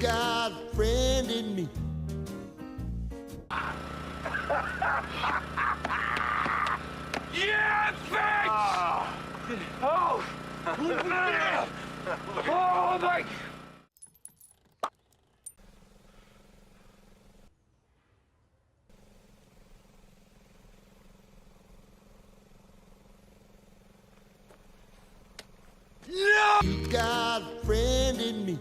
got a friend in me. Yeah, bitch! Oh! Oh my! You got a friend in me.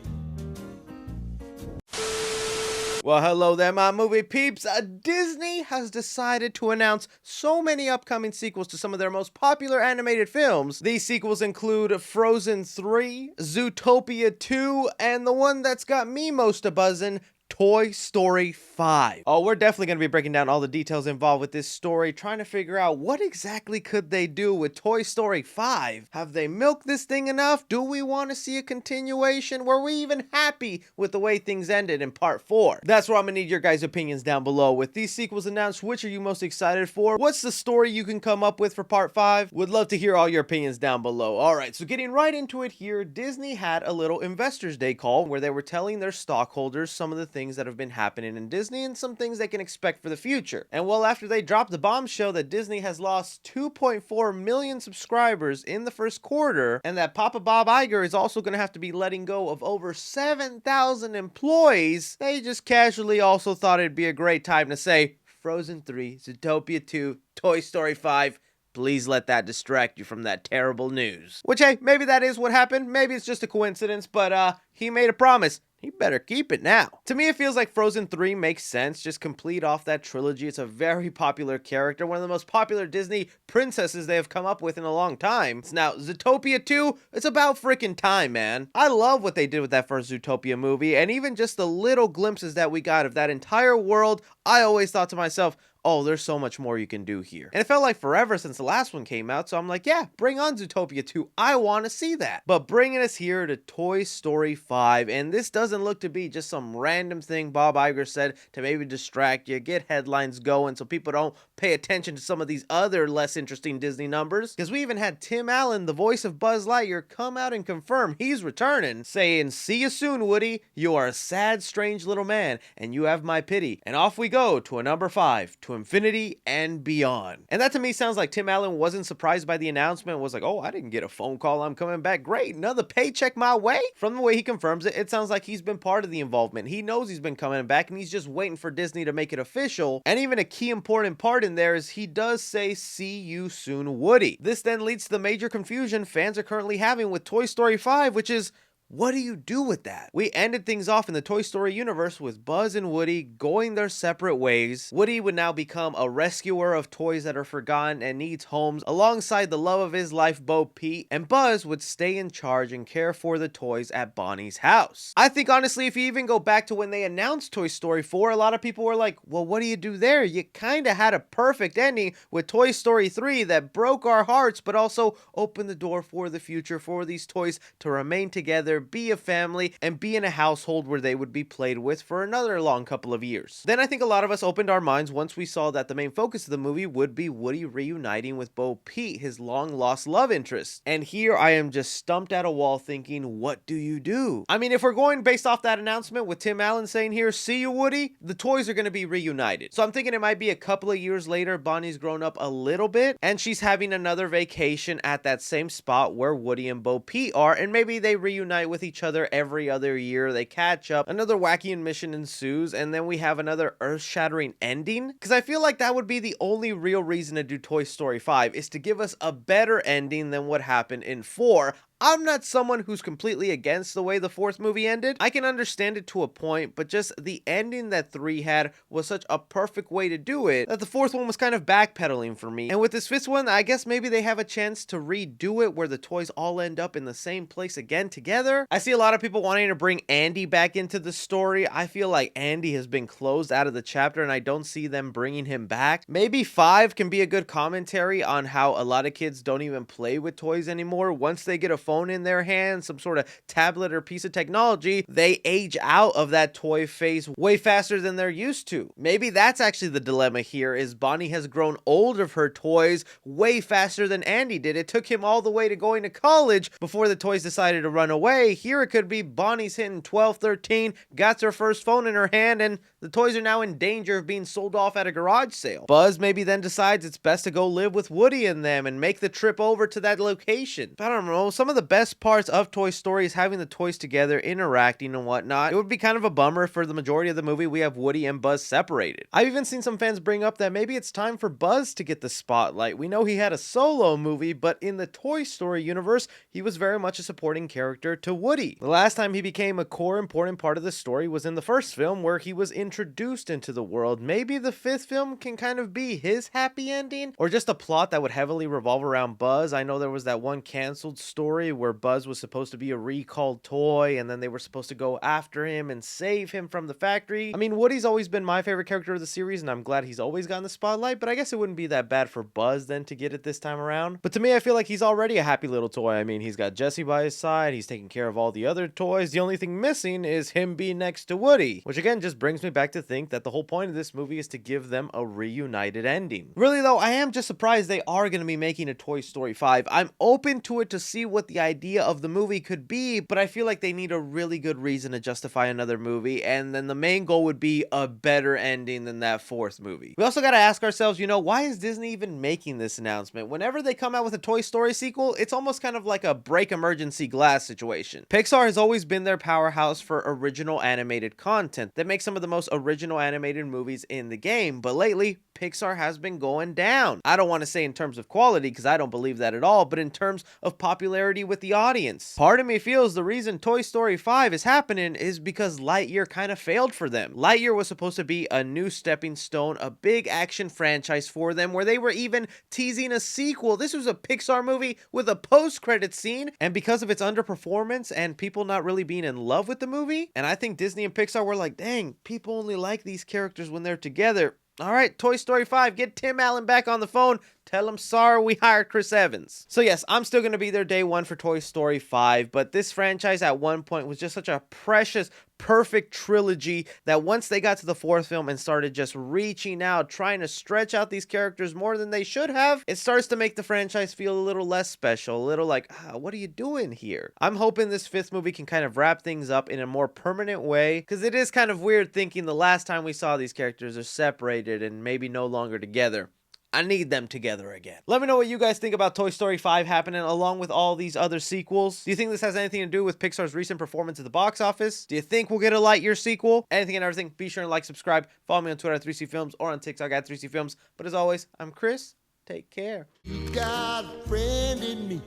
Well, hello there, my movie peeps. Disney has decided to announce so many upcoming sequels to some of their most popular animated films. These sequels include Frozen 3, Zootopia 2, and the one that's got me most a-buzzin', Toy Story 5. Oh, we're definitely going to be breaking down all the details involved with this story, trying to figure out what exactly could they do with Toy Story 5. Have they milked this thing enough? Do we want to see a continuation? Were we even happy with the way things ended in part 4? That's where I'm going to need your guys' opinions down below. With these sequels announced, which are you most excited for? What's the story you can come up with for part 5? Would love to hear all your opinions down below. Alright, so getting right into it here, Disney had a little Investors Day call where they were telling their stockholders some of the things that have been happening in Disney and some things they can expect for the future. And well, after they dropped the bombshell that Disney has lost 2.4 million subscribers in the first quarter, and that Papa Bob Iger is also going to have to be letting go of over 7,000 employees, they just casually also thought it'd be a great time to say, Frozen 3, Zootopia 2, Toy Story 5, please let that distract you from that terrible news. Which, hey, maybe that is what happened. Maybe it's just a coincidence, but he made a promise. He better keep it now. To me, it feels like Frozen 3 makes sense. Just complete off that trilogy. It's a very popular character, one of the most popular Disney princesses they have come up with in a long time. It's now Zootopia 2. It's about freaking time, man. I love what they did with that first Zootopia movie, and even just the little glimpses that we got of that entire world, I always thought to myself, oh, there's so much more you can do here. And it felt like forever since the last one came out, so I'm like, yeah, bring on Zootopia 2. I want to see that. But bringing us here to Toy Story 5, and this doesn't look to be just some random thing Bob Iger said to maybe distract you, get headlines going so people don't pay attention to some of these other less interesting Disney numbers. Because we even had Tim Allen, the voice of Buzz Lightyear, come out and confirm he's returning, saying, see you soon, Woody. You are a sad, strange little man, and you have my pity. And off we go to a number 5, to infinity and beyond. And that to me sounds like Tim Allen wasn't surprised by the announcement, was like, oh, I didn't get a phone call, I'm coming back, great, another paycheck my way. From the way he confirms it, it sounds like he's been part of the involvement. He knows he's been coming back and he's just waiting for Disney to make it official. And even a key important part in there is he does say, see you soon, Woody. This then leads to the major confusion fans are currently having with Toy Story 5, which is, what do you do with that? We ended things off in the Toy Story universe with Buzz and Woody going their separate ways. Woody would now become a rescuer of toys that are forgotten and needs homes alongside the love of his life, Bo Peep, and Buzz would stay in charge and care for the toys at Bonnie's house. I think honestly, if you even go back to when they announced Toy Story 4, a lot of people were like, well, what do you do there? You kind of had a perfect ending with Toy Story 3 that broke our hearts, but also opened the door for the future for these toys to remain together, be a family, and be in a household where they would be played with for another long couple of years. Then I think a lot of us opened our minds once we saw that the main focus of the movie would be Woody reuniting with Bo Peep, his long lost love interest. And here I am just stumped at a wall thinking, what do you do? I mean, if we're going based off that announcement with Tim Allen saying here, see you Woody, the toys are going to be reunited. So I'm thinking it might be a couple of years later, Bonnie's grown up a little bit, and she's having another vacation at that same spot where Woody and Bo Peep are, and maybe they reunite with each other every other year, they catch up, another wacky mission ensues, and then we have another earth-shattering ending. Because I feel like that would be the only real reason to do Toy Story 5, is to give us a better ending than what happened in 4. I'm not someone who's completely against the way the fourth movie ended. I can understand it to a point, but just the ending that 3 had was such a perfect way to do it that the fourth one was kind of backpedaling for me. And with this fifth one, I guess maybe they have a chance to redo it where the toys all end up in the same place again together. I see a lot of people wanting to bring Andy back into the story. I feel like Andy has been closed out of the chapter and I don't see them bringing him back. Maybe 5 can be a good commentary on how a lot of kids don't even play with toys anymore. Once they get a phone phone in their hand, some sort of tablet or piece of technology, they age out of that toy phase way faster than they're used to. Maybe that's actually the dilemma here, is Bonnie has grown old of her toys way faster than Andy did. It took him all the way to going to college before the toys decided to run away. Here it could be Bonnie's hitting 12, 13, got her first phone in her hand, and the toys are now in danger of being sold off at a garage sale. Buzz maybe then decides it's best to go live with Woody and them and make the trip over to that location. I don't know, some of the best parts of Toy Story is having the toys together, interacting and whatnot. It would be kind of a bummer for the majority of the movie we have Woody and Buzz separated. I've even seen some fans bring up that maybe it's time for Buzz to get the spotlight. We know he had a solo movie, but in the Toy Story universe, he was very much a supporting character to Woody. The last time he became a core important part of the story was in the first film, where he was introduced into the world. Maybe the fifth film can kind of be his happy ending, or just a plot that would heavily revolve around Buzz. I know there was that one canceled story where Buzz was supposed to be a recalled toy, and then they were supposed to go after him and save him from the factory. I mean, Woody's always been my favorite character of the series, and I'm glad he's always gotten the spotlight, but I guess it wouldn't be that bad for Buzz then to get it this time around. But to me, I feel like he's already a happy little toy. I mean, he's got Jessie by his side, he's taking care of all the other toys. The only thing missing is him being next to Woody, which again just brings me back to think that the whole point of this movie is to give them a reunited ending. Really though, I am just surprised they are going to be making a Toy Story 5. I'm open to it to see what the idea of the movie could be, but I feel like they need a really good reason to justify another movie, and then the main goal would be a better ending than that fourth movie. We also got to ask ourselves, you know, why is Disney even making this announcement? Whenever they come out with a Toy Story sequel, it's almost kind of like a break emergency glass situation. Pixar has always been their powerhouse for original animated content that makes some of the most original animated movies in the game, but lately Pixar has been going down. I don't want to say in terms of quality, because I don't believe that at all, but in terms of popularity with the audience. Part of me feels the reason Toy Story 5 is happening is because Lightyear kind of failed for them. Lightyear was supposed to be a new stepping stone, a big action franchise for them, where they were even teasing a sequel. This was a Pixar movie with a post-credit scene, and because of its underperformance and people not really being in love with the movie, and I think Disney and Pixar were like, dang, people only like these characters when they're together. All right, Toy Story 5, get Tim Allen back on the phone. Tell him sorry we hired Chris Evans. So yes, I'm still going to be there day one for Toy Story 5, but this franchise at one point was just such a precious, perfect trilogy that once they got to the fourth film and started just reaching out, trying to stretch out these characters more than they should have, it starts to make the franchise feel a little less special, a little like, what are you doing here? I'm hoping this fifth movie can kind of wrap things up in a more permanent way, because it is kind of weird thinking the last time we saw these characters are separated and maybe no longer together. I need them together again. Let me know what you guys think about Toy Story 5 happening along with all these other sequels. Do you think this has anything to do with Pixar's recent performance at the box office? Do you think we'll get a Lightyear sequel? Anything and everything, be sure to like, subscribe, follow me on Twitter at 3C Films or on TikTok at 3C Films. But as always, I'm Chris. Take care. You got a friend in me.